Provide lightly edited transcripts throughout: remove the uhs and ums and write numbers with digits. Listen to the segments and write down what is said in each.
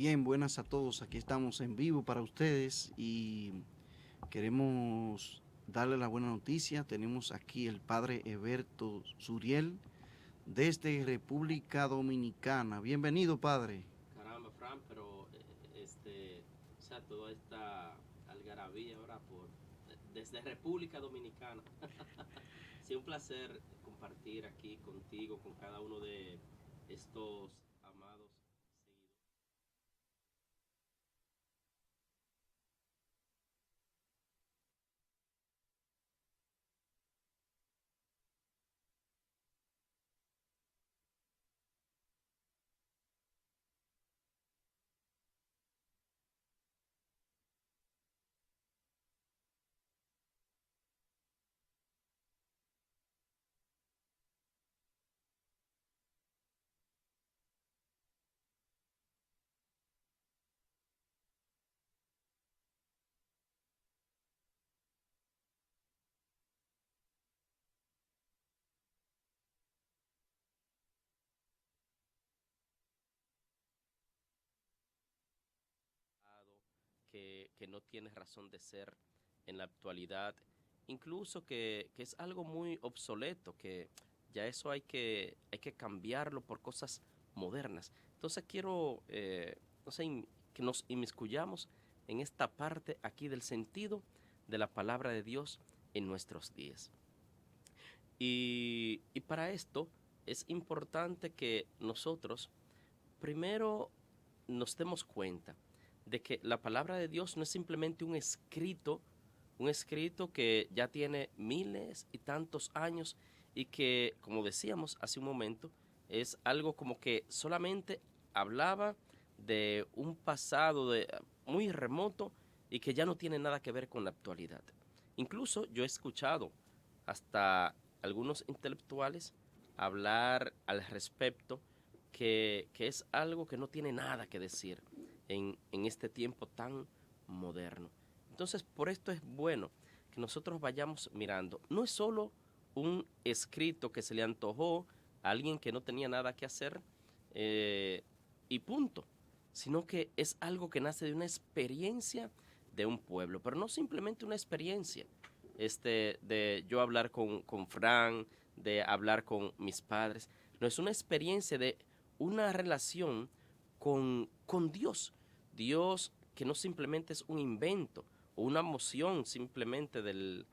Bien, buenas a todos. Aquí estamos en vivo para ustedes y queremos darle la buena noticia. Tenemos aquí el padre Eberto Suriel desde República Dominicana. Bienvenido, padre. Caramba, Fran, pero o sea, toda esta algarabía ahora desde República Dominicana. Sí, un placer compartir aquí contigo, con cada uno de estos amados seguidores. Que no tiene razón de ser en la actualidad, incluso que es algo muy obsoleto, que ya eso hay que cambiarlo por cosas modernas. Entonces quiero, no sé, que nos inmiscuyamos en esta parte aquí del sentido de la palabra de Dios en nuestros días. Y para esto es importante que nosotros primero nos demos cuenta de que la palabra de Dios no es simplemente un escrito que ya tiene miles y tantos años y que, como decíamos hace un momento, es algo como que solamente hablaba de un pasado muy remoto y que ya no tiene nada que ver con la actualidad. Incluso yo he escuchado hasta algunos intelectuales hablar al respecto que es algo que no tiene nada que decir en este tiempo tan moderno. Entonces, por esto es bueno que nosotros vayamos mirando. No es solo un escrito que se le antojó a alguien que no tenía nada que hacer eh, y punto, sino que es algo que nace de una experiencia de un pueblo, pero no simplemente una experiencia de yo hablar con Fran, de hablar con mis padres, no es una experiencia de una relación con Dios. Dios que no simplemente es un invento o una emoción simplemente del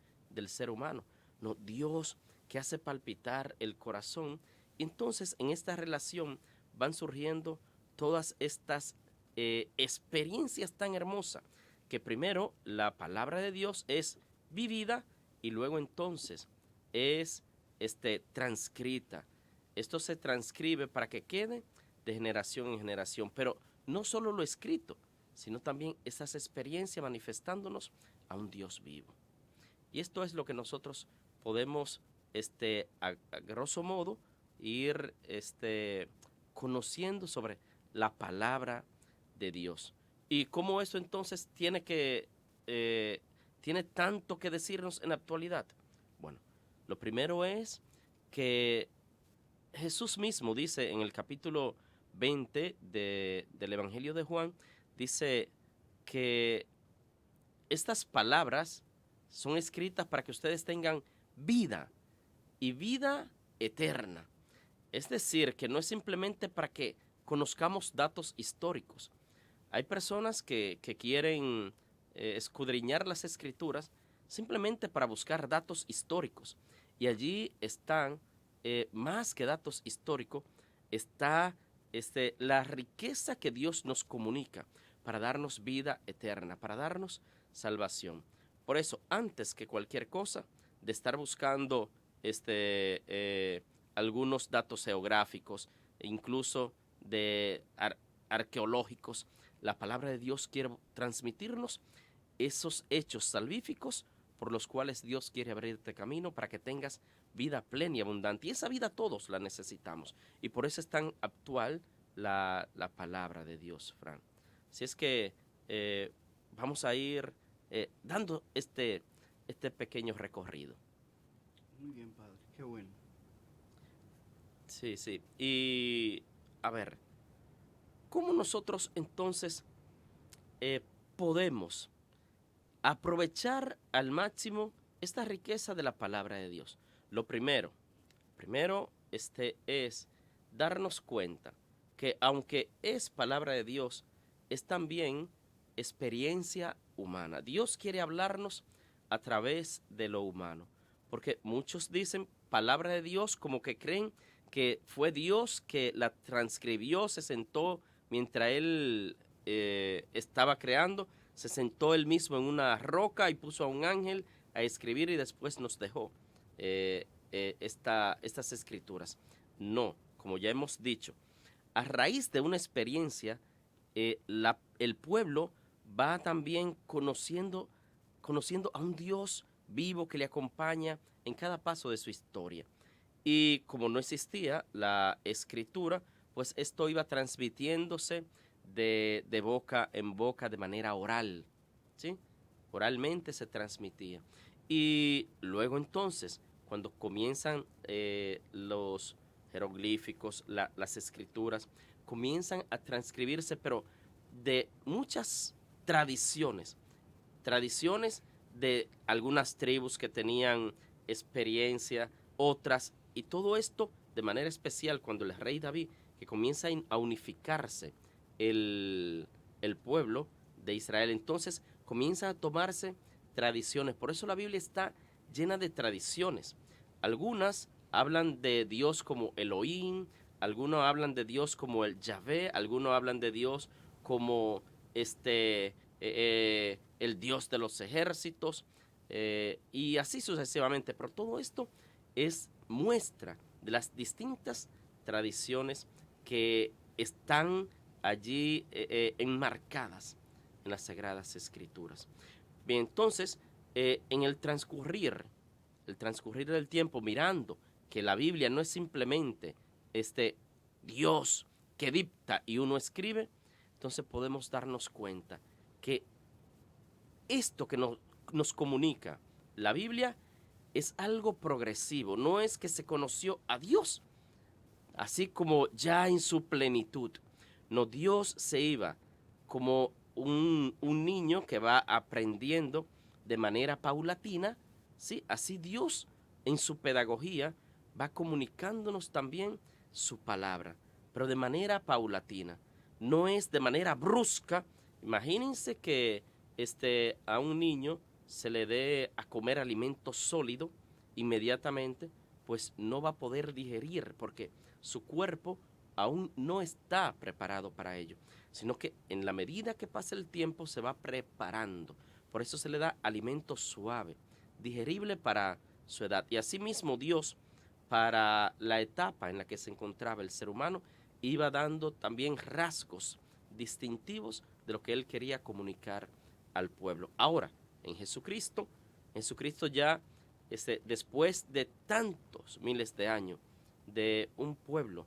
ser humano. No, Dios que hace palpitar el corazón. Y entonces en esta relación van surgiendo todas estas experiencias tan hermosas que primero la palabra de Dios es vivida y luego entonces es transcrita. Esto se transcribe para que quede de generación en generación, pero no solo lo escrito, sino también esas experiencias manifestándonos a un Dios vivo. Y esto es lo que nosotros podemos, a grosso modo, ir conociendo sobre la palabra de Dios. Y cómo eso entonces eh, tiene tanto que decirnos en la actualidad. Bueno, lo primero es que Jesús mismo dice en el capítulo 20 del Evangelio de Juan, dice que estas palabras son escritas para que ustedes tengan vida y vida eterna. Es decir, que no es simplemente para que conozcamos datos históricos. Hay personas que quieren escudriñar las escrituras simplemente para buscar datos históricos. Y allí están, más que datos históricos, está la riqueza que Dios nos comunica para darnos vida eterna, para darnos salvación. Por eso, antes que cualquier cosa, de estar buscando algunos datos geográficos, e incluso de arqueológicos, la palabra de Dios quiere transmitirnos esos hechos salvíficos por los cuales Dios quiere abrirte camino para que tengas vida plena y abundante. Y esa vida todos la necesitamos. Y por eso es tan actual la palabra de Dios, Fran. Si es que eh, vamos a ir dando este pequeño recorrido. Muy bien, padre. Qué bueno. Sí, sí. Y a ver, ¿cómo nosotros entonces podemos aprovechar al máximo esta riqueza de la palabra de Dios? Lo primero es darnos cuenta que aunque es palabra de Dios, es también experiencia humana. Dios quiere hablarnos a través de lo humano, porque muchos dicen palabra de Dios como que creen que fue Dios que la transcribió, se sentó mientras él estaba creando, se sentó él mismo en una roca y puso a un ángel a escribir y después nos dejó estas escrituras. No, como ya hemos dicho, a raíz de una experiencia, el pueblo va también conociendo a un Dios vivo que le acompaña en cada paso de su historia. Y como no existía la escritura, pues esto iba transmitiéndose de boca en boca de manera oral, ¿sí? Oralmente se transmitía. Y luego entonces, cuando comienzan los jeroglíficos, las escrituras, comienzan a transcribirse, pero de muchas tradiciones de algunas tribus que tenían experiencia, otras, y todo esto de manera especial cuando el rey David, que comienza a unificarse el pueblo de Israel, entonces comienzan a tomarse tradiciones. Por eso la Biblia está llena de tradiciones. Algunas hablan de Dios como Elohim, algunos hablan de Dios como el Yahvé, algunos hablan de Dios como el Dios de los ejércitos, y así sucesivamente. Pero todo esto es muestra de las distintas tradiciones que están allí enmarcadas en las Sagradas Escrituras. Bien, entonces, en el transcurrir del tiempo, mirando que la Biblia no es simplemente Dios que dicta y uno escribe, entonces podemos darnos cuenta que esto que nos comunica la Biblia es algo progresivo, no es que se conoció a Dios así como ya en su plenitud. No, Dios se iba como un niño que va aprendiendo de manera paulatina, ¿sí? Así Dios en su pedagogía va comunicándonos también su palabra, pero de manera paulatina. No es de manera brusca. Imagínense que a un niño se le dé a comer alimento sólido inmediatamente, pues no va a poder digerir porque su cuerpo aún no está preparado para ello, sino que en la medida que pasa el tiempo se va preparando. Por eso se le da alimento suave, digerible para su edad. Y asimismo Dios, para la etapa en la que se encontraba el ser humano, iba dando también rasgos distintivos de lo que él quería comunicar al pueblo. Ahora, en Jesucristo ya, después de tantos miles de años de un pueblo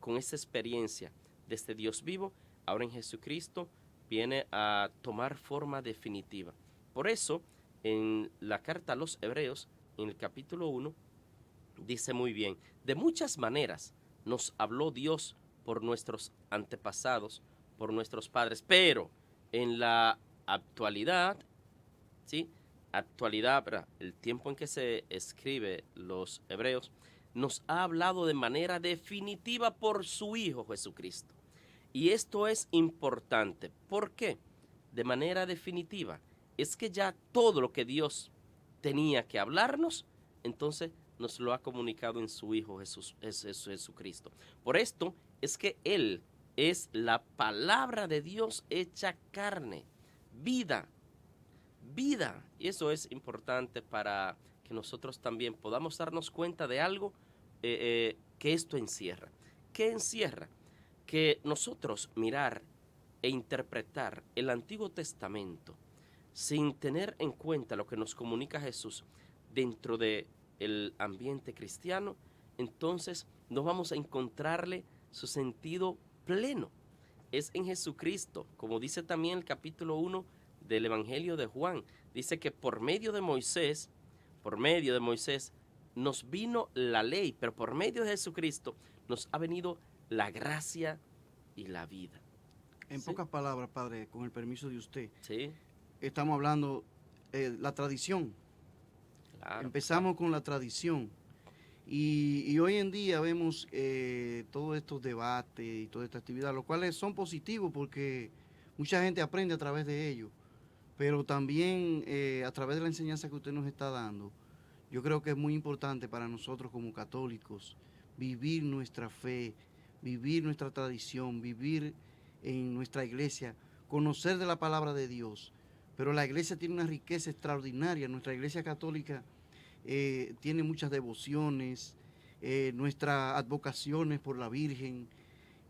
con esa experiencia de este Dios vivo, ahora en Jesucristo viene a tomar forma definitiva. Por eso, en la carta a los Hebreos, en el capítulo 1, dice muy bien: de muchas maneras nos habló Dios por nuestros antepasados, por nuestros padres, pero en la actualidad, ¿sí? Actualidad, el tiempo en que se escribe los Hebreos, nos ha hablado de manera definitiva por su Hijo Jesucristo. Y esto es importante. ¿Por qué? De manera definitiva. Es que ya todo lo que Dios tenía que hablarnos, entonces nos lo ha comunicado en su Hijo Jesucristo. Por esto es que Él es la palabra de Dios hecha carne, vida. Y eso es importante para que nosotros también podamos darnos cuenta de algo que esto encierra. ¿Qué encierra? Que nosotros mirar e interpretar el Antiguo Testamento sin tener en cuenta lo que nos comunica Jesús dentro del ambiente cristiano, entonces no vamos a encontrarle su sentido pleno. Es en Jesucristo, como dice también el capítulo 1 del Evangelio de Juan, dice que por medio de Moisés nos vino la ley, pero por medio de Jesucristo nos ha venido la gracia y la vida. En Sí. pocas palabras, padre, con el permiso de usted, Sí, estamos hablando la tradición. claro. Empezamos con la tradición. Y hoy en día vemos todos estos debates y toda esta actividad, los cuales son positivos porque mucha gente aprende a través de ellos, pero también a través de la enseñanza que usted nos está dando, yo creo que es muy importante para nosotros como católicos vivir nuestra fe, vivir nuestra tradición, vivir en nuestra iglesia, conocer de la palabra de Dios. Pero la iglesia tiene una riqueza extraordinaria, nuestra iglesia católica tiene muchas devociones, nuestras advocaciones por la Virgen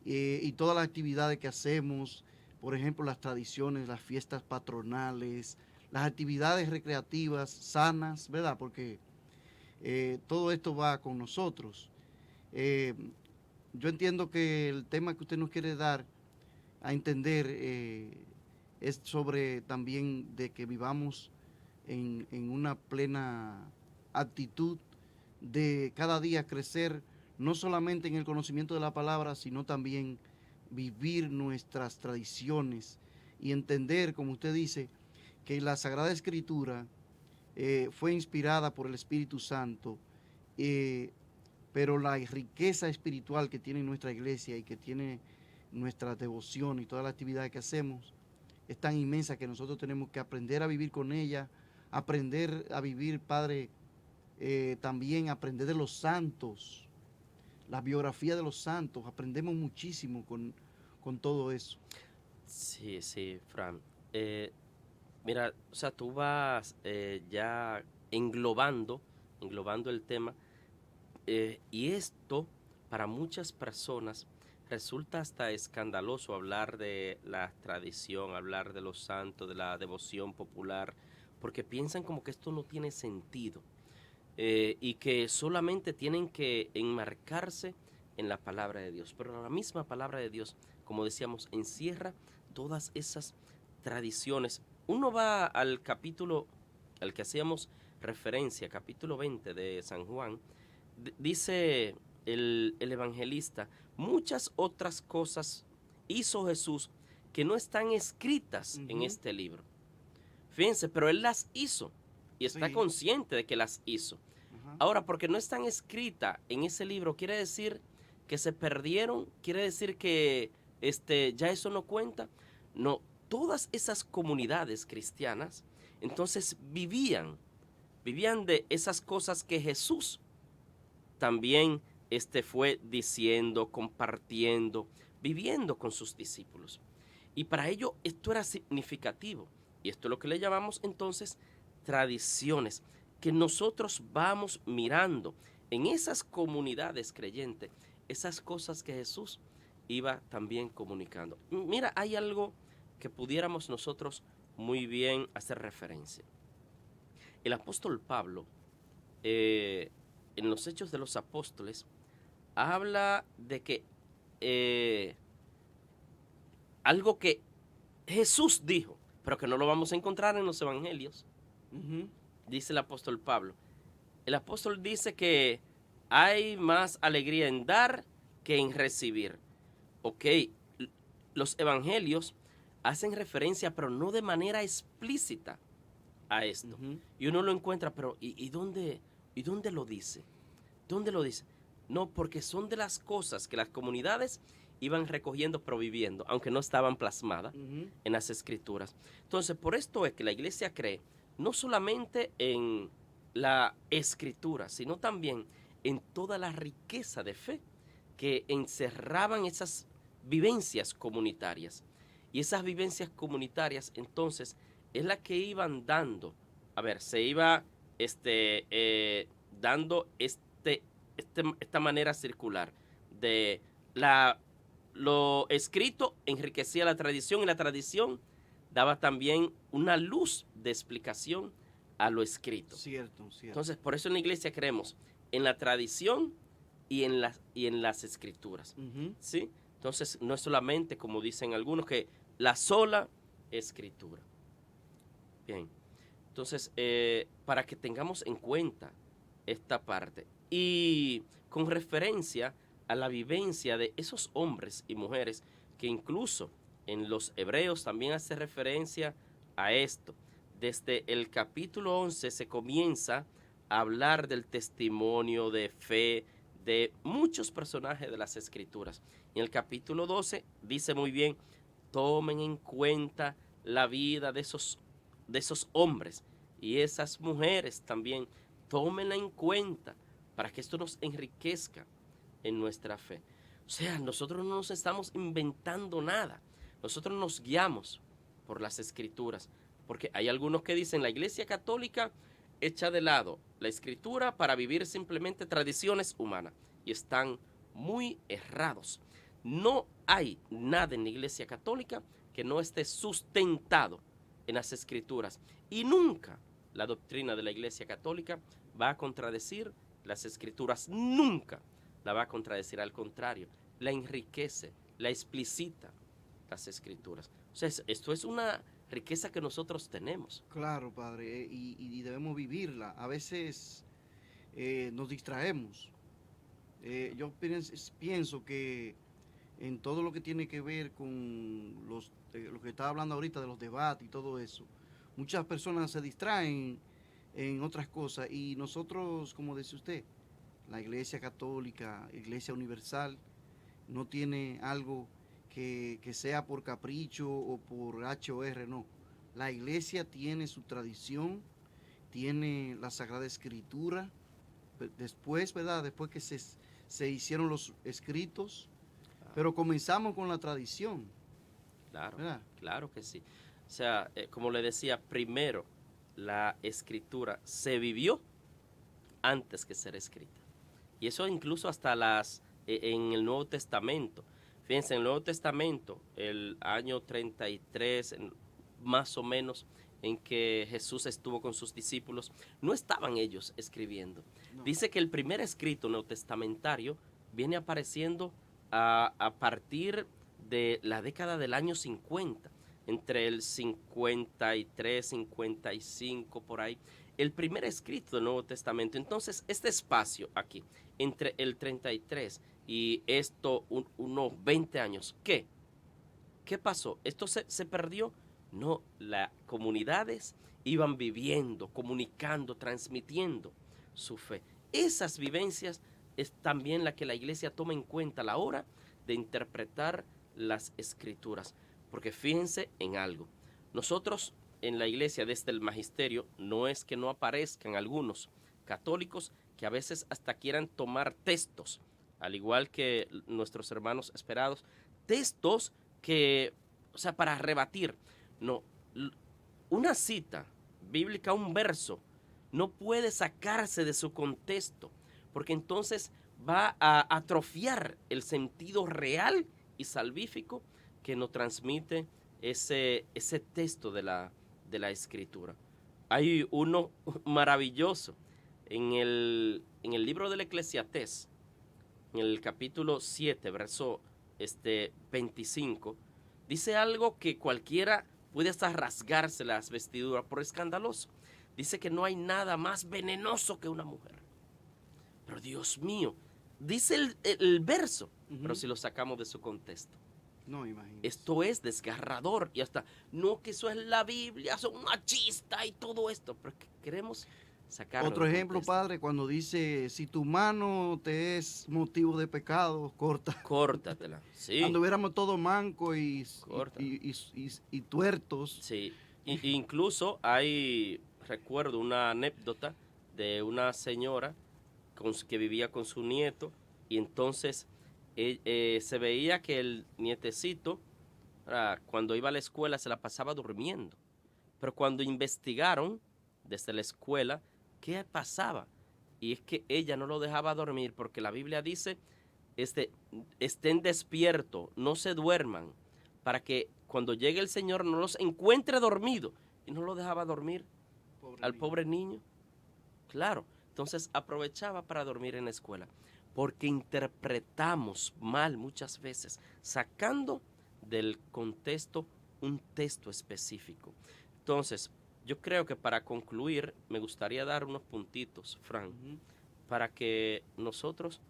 y todas las actividades que hacemos, por ejemplo, las tradiciones, las fiestas patronales, las actividades recreativas sanas, ¿verdad? Porque todo esto va con nosotros. Eh, yo entiendo que el tema que usted nos quiere dar a entender es sobre también de que vivamos en una plena actitud de cada día crecer, no solamente en el conocimiento de la palabra, sino también vivir nuestras tradiciones y entender, como usted dice, que la Sagrada Escritura fue inspirada por el Espíritu Santo, eh, pero la riqueza espiritual que tiene nuestra iglesia y que tiene nuestra devoción y toda la actividad que hacemos es tan inmensa que nosotros tenemos que aprender a vivir con ella, aprender a vivir, Padre, también aprender de los santos, la biografía de los santos, aprendemos muchísimo con todo eso. Sí, sí, Fran. Eh, Mira, o sea, tú vas ya englobando el tema, y esto para muchas personas resulta hasta escandaloso hablar de la tradición, hablar de los santos, de la devoción popular, porque piensan como que esto no tiene sentido, y que solamente tienen que enmarcarse en la palabra de Dios. Pero la misma palabra de Dios, como decíamos, encierra todas esas tradiciones. Uno va al capítulo al que hacíamos referencia, capítulo 20 de San Juan, dice el evangelista, muchas otras cosas hizo Jesús que no están escritas en este libro. Fíjense, pero él las hizo y está Sí. consciente de que las hizo. Ajá. Ahora, porque no están escritas en ese libro, quiere decir que se perdieron, quiere decir que ya eso no cuenta. No, todas esas comunidades cristianas entonces vivían de esas cosas que Jesús también fue diciendo, compartiendo, viviendo con sus discípulos. Y para ello esto era significativo. Y esto es lo que le llamamos entonces tradiciones, que nosotros vamos mirando en esas comunidades creyentes, esas cosas que Jesús iba también comunicando. Mira, hay algo que pudiéramos nosotros muy bien hacer referencia. El apóstol Pablo, en los Hechos de los Apóstoles, habla de que algo que Jesús dijo, pero que no lo vamos a encontrar en los evangelios, dice el apóstol Pablo. El apóstol dice que hay más alegría en dar que en recibir. Ok, los evangelios hacen referencia, pero no de manera explícita a esto. Y uno lo encuentra, pero ¿y dónde lo dice? ¿Dónde lo dice? No, porque son de las cosas que las comunidades iban recogiendo, proviviendo, aunque no estaban plasmadas en las escrituras. Entonces, por esto es que la iglesia cree no solamente en la escritura, sino también en toda la riqueza de fe que encerraban esas vivencias comunitarias. Y esas vivencias comunitarias, entonces, es la que iban dando. A ver, se iba dando esta manera circular de lo escrito enriquecía la tradición y la tradición daba también una luz de explicación a lo escrito. Cierto. Entonces, por eso en la iglesia creemos en la tradición y en las escrituras. ¿Sí? Entonces, no es solamente, como dicen algunos, que la sola escritura. Bien. Entonces, para que tengamos en cuenta esta parte y con referencia a la vivencia de esos hombres y mujeres que incluso en los Hebreos también hace referencia a esto. Desde el capítulo 11 se comienza a hablar del testimonio de fe de muchos personajes de las Escrituras. En el capítulo 12 dice muy bien, tomen en cuenta la vida de esos hombres y esas mujeres también, tómenla en cuenta para que esto nos enriquezca en nuestra fe. O sea, nosotros no nos estamos inventando nada, nosotros nos guiamos por las Escrituras, porque hay algunos que dicen la Iglesia Católica echa de lado la Escritura para vivir simplemente tradiciones humanas, y están muy errados. No hay nada en la Iglesia Católica que no esté sustentado en las Escrituras, y nunca la doctrina de la Iglesia Católica va a contradecir las Escrituras, nunca la va a contradecir, al contrario, la enriquece, la explicita las Escrituras. O sea, esto es una riqueza que nosotros tenemos. Claro, Padre, y debemos vivirla. A veces nos distraemos. Yo pienso que en todo lo que tiene que ver con lo que estaba hablando ahorita de los debates y todo eso, muchas personas se distraen en otras cosas y nosotros, como dice usted, la Iglesia Católica, Iglesia Universal, no tiene algo que sea por capricho o por H o R, no. La Iglesia tiene su tradición, tiene la Sagrada Escritura. Después, ¿verdad? Después que se hicieron los escritos, pero comenzamos con la tradición. Claro, ¿Verdad? claro que sí. O sea, como le decía, primero la Escritura se vivió antes que ser escrita. Y eso incluso hasta en el Nuevo Testamento. Fíjense, en el Nuevo Testamento, el año 33, más o menos, en que Jesús estuvo con sus discípulos, no estaban ellos escribiendo. No. Dice que el primer escrito neotestamentario viene apareciendo a partir de la década del año 50, entre el 53, 55, por ahí, el primer escrito del Nuevo Testamento. Entonces, este espacio aquí, entre el 33 y unos 20 años, ¿qué pasó? ¿Esto se perdió? No, las comunidades iban viviendo, comunicando, transmitiendo su fe. Esas vivencias es también la que la iglesia toma en cuenta a la hora de interpretar las Escrituras. Porque fíjense en algo. Nosotros en la iglesia, desde el magisterio, no es que no aparezcan algunos católicos que a veces hasta quieran tomar textos, al igual que nuestros hermanos esperados, textos que, o sea, para rebatir. No, una cita bíblica, un verso, no puede sacarse de su contexto, porque entonces va a atrofiar el sentido real y salvífico que nos transmite ese texto de la Escritura. Hay uno maravilloso en el libro del Eclesiastés, en el capítulo 7, verso 25, dice algo que cualquiera puede hasta rasgarse las vestiduras por escandaloso. Dice que no hay nada más venenoso que una mujer. Pero Dios mío, dice el verso, pero si lo sacamos de su contexto. No, imagínate. Esto es desgarrador y hasta, no que eso es la Biblia, son machista y todo esto, pero que queremos sacarlo. Otro ejemplo, Padre, cuando dice, si tu mano te es motivo de pecado, córtatela. Sí. Cuando hubiéramos todos mancos y tuertos. Sí, incluso recuerdo una anécdota de una señora que vivía con su nieto y entonces se veía que el nietecito, cuando iba a la escuela, se la pasaba durmiendo. Pero cuando investigaron desde la escuela, ¿qué pasaba? Y es que ella no lo dejaba dormir porque la Biblia dice, estén despiertos, no se duerman, para que cuando llegue el Señor no los encuentre dormidos. Y no lo dejaba dormir al pobre niño. Claro, entonces aprovechaba para dormir en la escuela. Porque interpretamos mal muchas veces, sacando del contexto un texto específico. Entonces, yo creo que para concluir, me gustaría dar unos puntitos, Frank, para que nosotros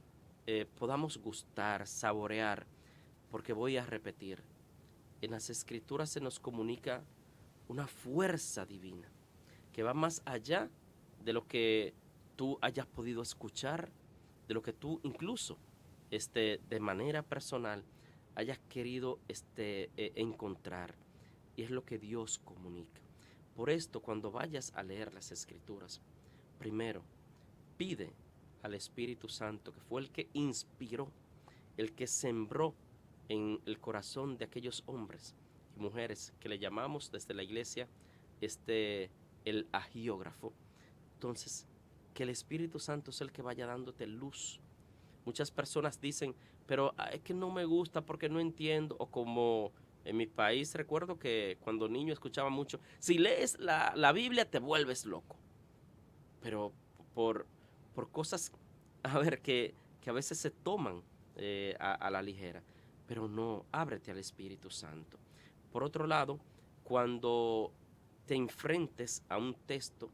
podamos gustar, saborear porque voy a repetir, en las Escrituras se nos comunica una fuerza divina que va más allá de lo que tú hayas podido escuchar, de lo que tú incluso de manera personal hayas querido encontrar. Y es lo que Dios comunica. Por esto, cuando vayas a leer las Escrituras, primero pide al Espíritu Santo, que fue el que inspiró, el que sembró en el corazón de aquellos hombres y mujeres que le llamamos desde la iglesia el agiógrafo. Entonces, que el Espíritu Santo es el que vaya dándote luz. Muchas personas dicen, pero es que no me gusta porque no entiendo, o como en mi país recuerdo que cuando niño escuchaba mucho, si lees la Biblia te vuelves loco. Pero por, por cosas, a ver, que a veces se toman a la ligera. Pero no, ábrete al Espíritu Santo. Por otro lado, cuando te enfrentes a un texto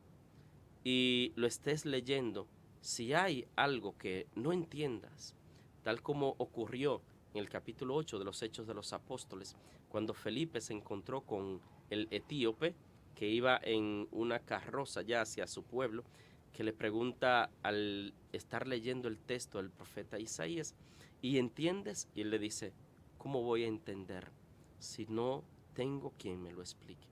y lo estés leyendo, si hay algo que no entiendas, tal como ocurrió en el capítulo 8 de los Hechos de los Apóstoles, cuando Felipe se encontró con el etíope que iba en una carroza ya hacia su pueblo, que le pregunta al estar leyendo el texto del profeta Isaías, ¿y entiendes? Y él le dice, ¿cómo voy a entender si no tengo quien me lo explique?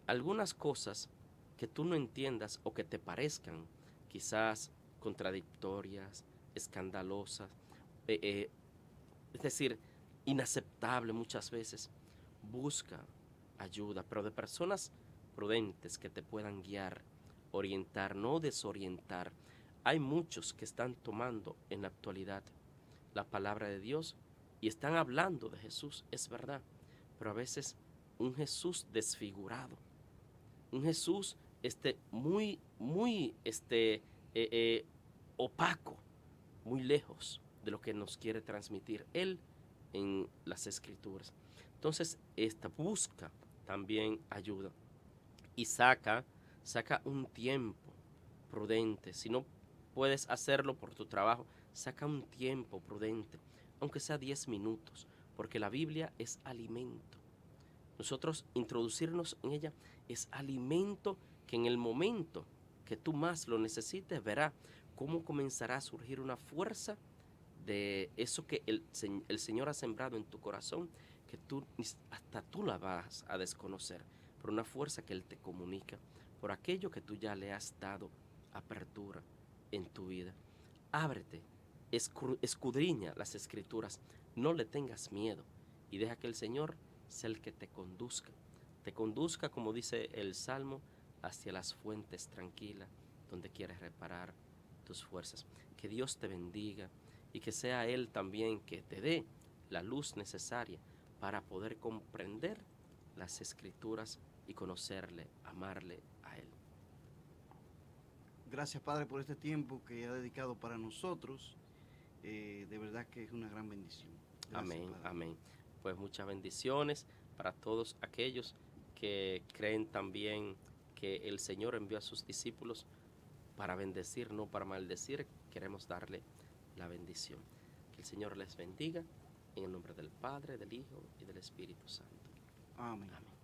Algunas cosas que tú no entiendas o que te parezcan quizás contradictorias, escandalosas, es decir, inaceptable muchas veces, busca ayuda, pero de personas prudentes que te puedan guiar, orientar, no desorientar. Hay muchos que están tomando en la actualidad la palabra de Dios y están hablando de Jesús, es verdad, pero a veces un Jesús desfigurado, un Jesús muy opaco, muy lejos de lo que nos quiere transmitir Él en las Escrituras. Entonces, esta busca también ayuda y saca un tiempo prudente. Si no puedes hacerlo por tu trabajo, saca un tiempo prudente, aunque sea 10 minutos, porque la Biblia es alimento. Nosotros introducirnos en ella es alimento que en el momento que tú más lo necesites, verá cómo comenzará a surgir una fuerza de eso que el Señor ha sembrado en tu corazón, que hasta tú la vas a desconocer, por una fuerza que Él te comunica, por aquello que tú ya le has dado apertura en tu vida. Ábrete, escudriña las Escrituras, no le tengas miedo y deja que el Señor sea el que te conduzca, como dice el Salmo, hacia las fuentes tranquilas, donde quieres reparar tus fuerzas. Que Dios te bendiga y que sea Él también que te dé la luz necesaria para poder comprender las Escrituras y conocerle, amarle a Él. Gracias, Padre, por este tiempo que ha dedicado para nosotros. De verdad que es una gran bendición. Gracias, Amén, Padre. amén. Pues muchas bendiciones para todos aquellos que creen también que el Señor envió a sus discípulos para bendecir, no para maldecir. Queremos darle la bendición. Que el Señor les bendiga en el nombre del Padre, del Hijo y del Espíritu Santo. Amén. Amén.